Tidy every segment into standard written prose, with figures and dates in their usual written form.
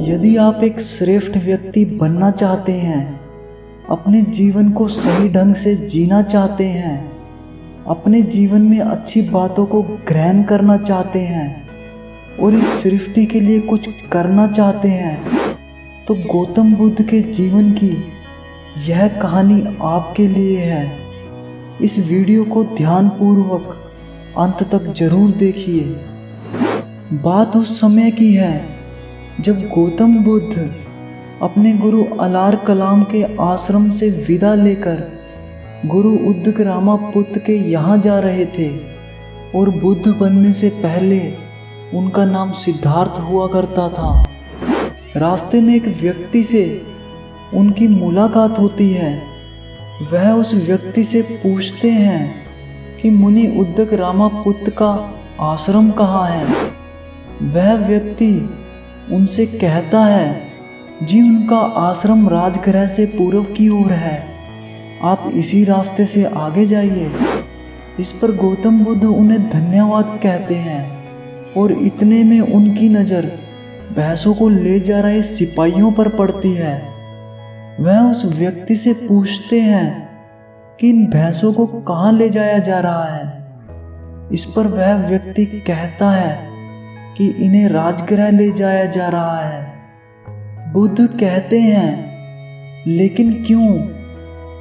यदि आप एक श्रेष्ठ व्यक्ति बनना चाहते हैं, अपने जीवन को सही ढंग से जीना चाहते हैं, अपने जीवन में अच्छी बातों को ग्रहण करना चाहते हैं और इस सृष्टि के लिए कुछ करना चाहते हैं, तो गौतम बुद्ध के जीवन की यह कहानी आपके लिए है। इस वीडियो को ध्यानपूर्वक अंत तक जरूर देखिए। बात उस समय की है जब गौतम बुद्ध अपने गुरु अलार कलाम के आश्रम से विदा लेकर गुरु उद्दकरामापुत्त के यहाँ जा रहे थे और बुद्ध बनने से पहले उनका नाम सिद्धार्थ हुआ करता था। रास्ते में एक व्यक्ति से उनकी मुलाकात होती है। वह उस व्यक्ति से पूछते हैं कि मुनि उद्दकरामापुत्त का आश्रम कहाँ है। वह व्यक्ति उनसे कहता है, जी उनका आश्रम राजगृह से पूर्व की ओर है, आप इसी रास्ते से आगे जाइए। इस पर गौतम बुद्ध उन्हें धन्यवाद कहते हैं और इतने में उनकी नज़र भैंसों को ले जा रहे सिपाहियों पर पड़ती है। वह उस व्यक्ति से पूछते हैं कि इन भैंसों को कहाँ ले जाया जा रहा है। इस पर वह व्यक्ति कहता है कि इन्हें राजगृह ले जाया जा रहा है। बुद्ध कहते हैं, लेकिन क्यों?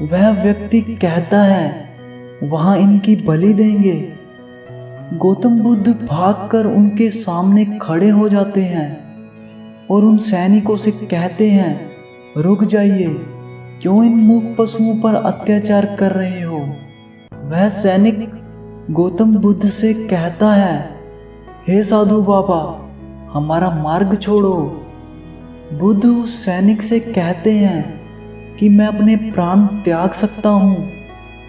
वह व्यक्ति कहता है, वहां इनकी बलि देंगे। गौतम बुद्ध भागकर उनके सामने खड़े हो जाते हैं और उन सैनिकों से कहते हैं, रुक जाइए, क्यों इन मूक पशुओं पर अत्याचार कर रहे हो? वह सैनिक गौतम बुद्ध से कहता है, हे साधु बाबा, हमारा मार्ग छोड़ो। बुद्ध उस सैनिक से कहते हैं कि मैं अपने प्राण त्याग सकता हूँ,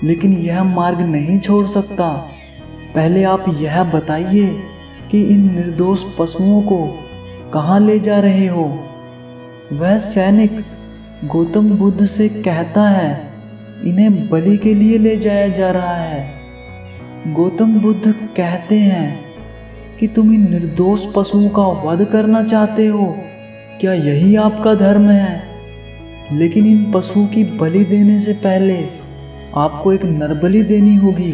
लेकिन यह मार्ग नहीं छोड़ सकता। पहले आप यह बताइए कि इन निर्दोष पशुओं को कहाँ ले जा रहे हो? वह सैनिक गौतम बुद्ध से कहता है, इन्हें बलि के लिए ले जाया जा रहा है। गौतम बुद्ध कहते हैं कि तुम इन निर्दोष पशुओं का वध करना चाहते हो, क्या यही आपका धर्म है? लेकिन इन पशुओं की बलि देने से पहले आपको एक नरबलि देनी होगी,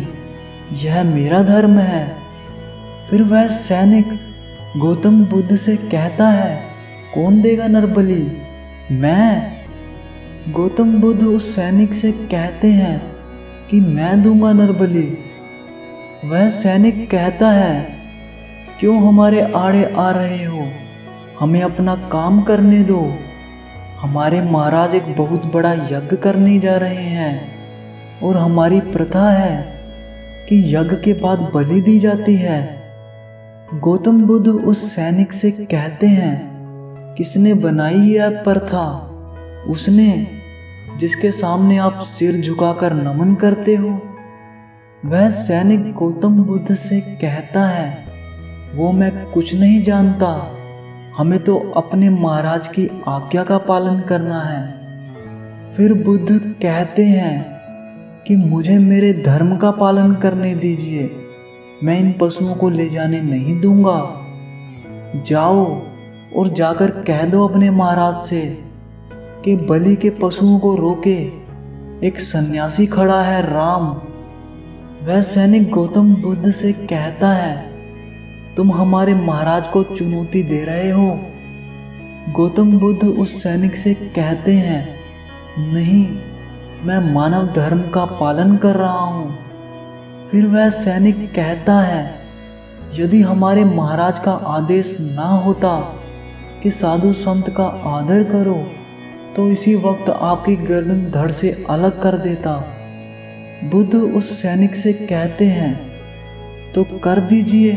यह मेरा धर्म है। फिर वह सैनिक गौतम बुद्ध से कहता है, कौन देगा नरबलि? मैं। गौतम बुद्ध उस सैनिक से कहते हैं कि मैं दूंगा नरबलि। वह सैनिक कहता है, क्यों हमारे आड़े आ रहे हो? हमें अपना काम करने दो। हमारे महाराज एक बहुत बड़ा यज्ञ करने जा रहे हैं और हमारी प्रथा है कि यज्ञ के बाद बलि दी जाती है। गौतम बुद्ध उस सैनिक से कहते हैं, किसने बनाई यह प्रथा? उसने जिसके सामने आप सिर झुकाकर नमन करते हो। वह सैनिक गौतम बुद्ध से कहता है, वो मैं कुछ नहीं जानता, हमें तो अपने महाराज की आज्ञा का पालन करना है। फिर बुद्ध कहते हैं कि मुझे मेरे धर्म का पालन करने दीजिए, मैं इन पशुओं को ले जाने नहीं दूंगा। जाओ और जाकर कह दो अपने महाराज से कि बलि के पशुओं को रोके एक सन्यासी खड़ा है, राम। वह सैनिक गौतम बुद्ध से कहता है, तुम हमारे महाराज को चुनौती दे रहे हो। गौतम बुद्ध उस सैनिक से कहते हैं, नहीं, मैं मानव धर्म का पालन कर रहा हूँ। फिर वह सैनिक कहता है, यदि हमारे महाराज का आदेश ना होता कि साधु संत का आदर करो, तो इसी वक्त आपकी गर्दन धड़ से अलग कर देता। बुद्ध उस सैनिक से कहते हैं, तो कर दीजिए।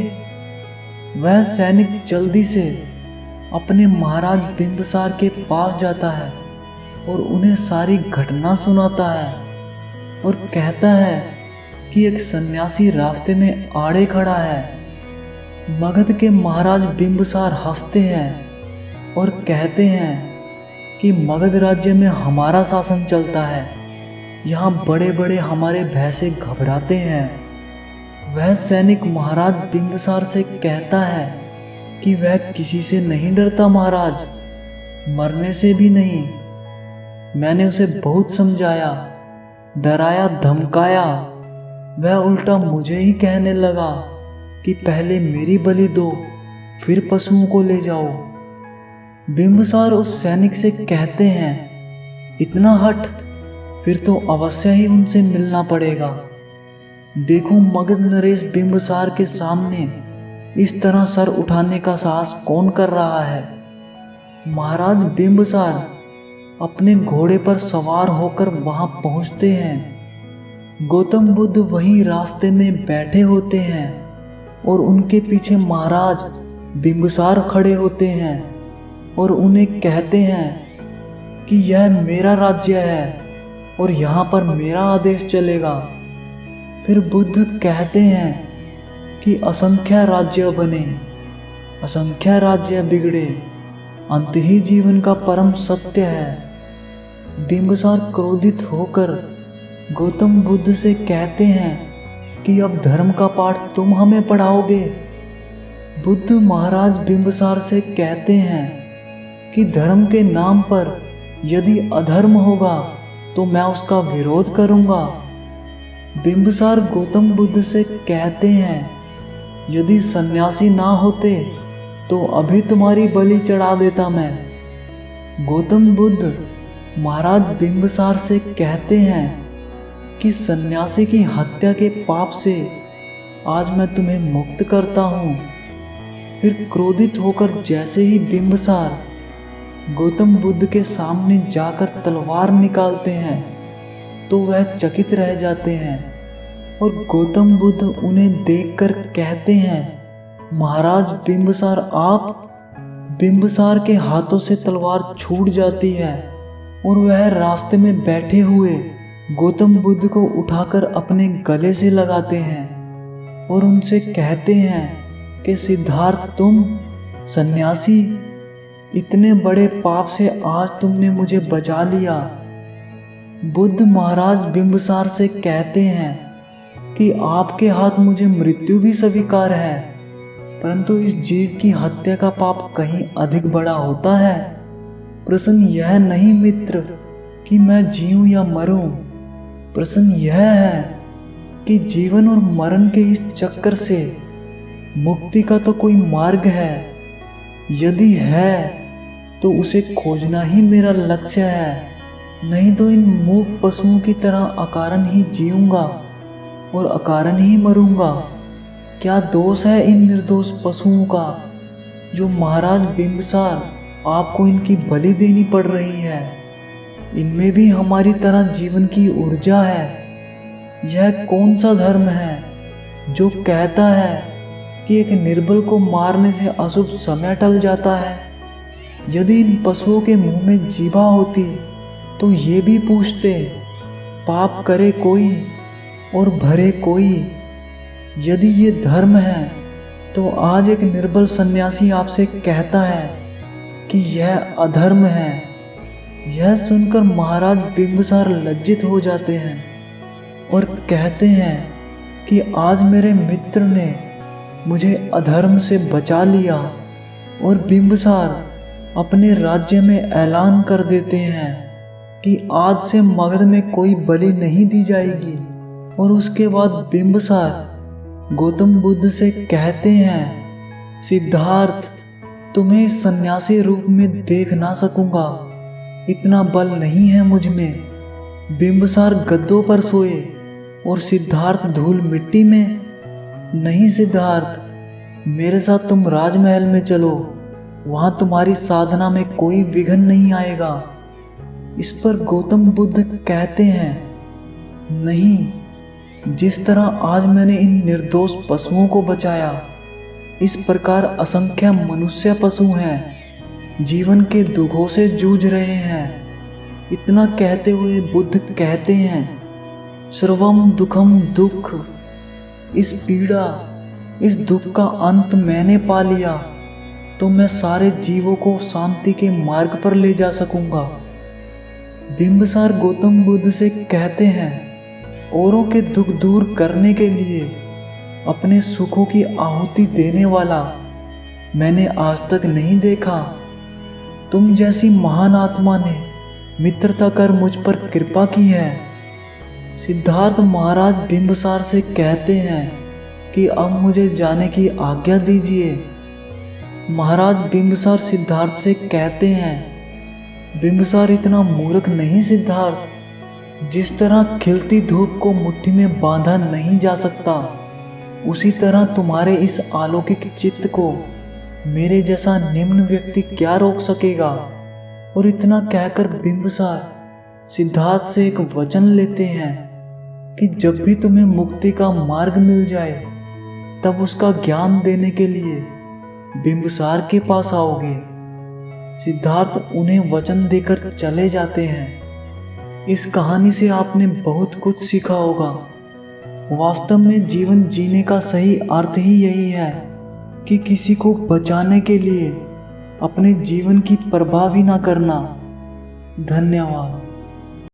वह सैनिक जल्दी से अपने महाराज बिंबिसार के पास जाता है और उन्हें सारी घटना सुनाता है और कहता है कि एक सन्यासी रास्ते में आड़े खड़ा है। मगध के महाराज बिंबिसार हंसते हैं और कहते हैं कि मगध राज्य में हमारा शासन चलता है, यहाँ बड़े बड़े हमारे भैंसे घबराते हैं। वह सैनिक महाराज बिंबिसार से कहता है कि वह किसी से नहीं डरता महाराज, मरने से भी नहीं। मैंने उसे बहुत समझाया, डराया, धमकाया। वह उल्टा मुझे ही कहने लगा कि पहले मेरी बलि दो, फिर पशुओं को ले जाओ। बिंबिसार उस सैनिक से कहते हैं, इतना हठ, फिर तो अवश्य ही उनसे मिलना पड़ेगा। देखो मगध नरेश बिंबिसार के सामने इस तरह सर उठाने का साहस कौन कर रहा है। महाराज बिंबिसार अपने घोड़े पर सवार होकर वहां पहुंचते हैं। गौतम बुद्ध वहीं रास्ते में बैठे होते हैं और उनके पीछे महाराज बिंबिसार खड़े होते हैं और उन्हें कहते हैं कि यह मेरा राज्य है और यहाँ पर मेरा आदेश चलेगा। फिर बुद्ध कहते हैं कि असंख्य राज्य बने, असंख्य राज्य बिगड़े, अंत ही जीवन का परम सत्य है। बिंबिसार क्रोधित होकर गौतम बुद्ध से कहते हैं कि अब धर्म का पाठ तुम हमें पढ़ाओगे। बुद्ध महाराज बिंबिसार से कहते हैं कि धर्म के नाम पर यदि अधर्म होगा तो मैं उसका विरोध करूंगा। बिंबिसार गौतम बुद्ध से कहते हैं, यदि सन्यासी ना होते तो अभी तुम्हारी बलि चढ़ा देता मैं। गौतम बुद्ध महाराज बिंबिसार से कहते हैं कि सन्यासी की हत्या के पाप से आज मैं तुम्हें मुक्त करता हूँ। फिर क्रोधित होकर जैसे ही बिंबिसार गौतम बुद्ध के सामने जाकर तलवार निकालते हैं तो वह चकित रह जाते हैं और गौतम बुद्ध उन्हें देखकर कहते हैं, महाराज बिंबिसार आप। बिंबिसार के हाथों से तलवार छूट जाती है और वह रास्ते में बैठे हुए गौतम बुद्ध को उठाकर अपने गले से लगाते हैं और उनसे कहते हैं कि सिद्धार्थ तुम सन्यासी, इतने बड़े पाप से आज तुमने मुझे बचा लिया। बुद्ध महाराज बिंबिसार से कहते हैं कि आपके हाथ मुझे मृत्यु भी स्वीकार है, परंतु इस जीव की हत्या का पाप कहीं अधिक बड़ा होता है। प्रश्न यह नहीं मित्र कि मैं जीऊं या मरूं, प्रश्न यह है कि जीवन और मरण के इस चक्कर से मुक्ति का तो कोई मार्ग है। यदि है तो उसे खोजना ही मेरा लक्ष्य है, नहीं तो इन मूक पशुओं की तरह अकारण ही जीऊंगा और अकारण ही मरूंगा। क्या दोष है इन निर्दोष पशुओं का जो महाराज बिंबिसार आपको इनकी बलि देनी पड़ रही है। इनमें भी हमारी तरह जीवन की ऊर्जा है। यह कौन सा धर्म है जो कहता है कि एक निर्बल को मारने से अशुभ समय टल जाता है। यदि इन पशुओं के मुंह में जीभा होती तो ये भी पूछते, पाप करे कोई और भरे कोई। यदि ये धर्म है तो आज एक निर्बल सन्यासी आपसे कहता है कि यह अधर्म है। यह सुनकर महाराज बिंबिसार लज्जित हो जाते हैं और कहते हैं कि आज मेरे मित्र ने मुझे अधर्म से बचा लिया। और बिंबिसार अपने राज्य में ऐलान कर देते हैं कि आज से मगध में कोई बलि नहीं दी जाएगी। और उसके बाद बिंबिसार गौतम बुद्ध से कहते हैं, सिद्धार्थ तुम्हें सन्यासी रूप में देख ना सकूंगा, इतना बल नहीं है मुझ में। बिंबिसार गद्दों पर सोए और सिद्धार्थ धूल मिट्टी में। नहीं सिद्धार्थ, मेरे साथ तुम राजमहल में चलो, वहां तुम्हारी साधना में कोई विघ्न नहीं आएगा। इस पर गौतम बुद्ध कहते हैं, नहीं, जिस तरह आज मैंने इन निर्दोष पशुओं को बचाया, इस प्रकार असंख्य मनुष्य पशु हैं, जीवन के दुखों से जूझ रहे हैं। इतना कहते हुए बुद्ध कहते हैं, सर्वम दुखम दुख, इस पीड़ा, इस दुख का अंत मैंने पा लिया तो मैं सारे जीवों को शांति के मार्ग पर ले जा सकूंगा। बिंबिसार गौतम बुद्ध से कहते हैं, औरों के दुख दूर करने के लिए अपने सुखों की आहुति देने वाला मैंने आज तक नहीं देखा। तुम जैसी महान आत्मा ने मित्रता कर मुझ पर कृपा की है। सिद्धार्थ महाराज बिंबिसार से कहते हैं कि अब मुझे जाने की आज्ञा दीजिए। महाराज बिंबिसार सिद्धार्थ से कहते हैं, बिंबिसार इतना मूर्ख नहीं सिद्धार्थ। जिस तरह खिलती धूप को मुट्ठी में बांधा नहीं जा सकता, उसी तरह तुम्हारे इस अलौकिक चित्त को मेरे जैसा निम्न व्यक्ति क्या रोक सकेगा। और इतना कहकर बिंबिसार सिद्धार्थ से एक वचन लेते हैं कि जब भी तुम्हें मुक्ति का मार्ग मिल जाए तब उसका ज्ञान देने के लिए बिंबिसार के पास आओगे। सिद्धार्थ उन्हें वचन देकर चले जाते हैं। इस कहानी से आपने बहुत कुछ सीखा होगा। वास्तव में जीवन जीने का सही अर्थ ही यही है कि किसी को बचाने के लिए अपने जीवन की परवाह भी ना करना। धन्यवाद।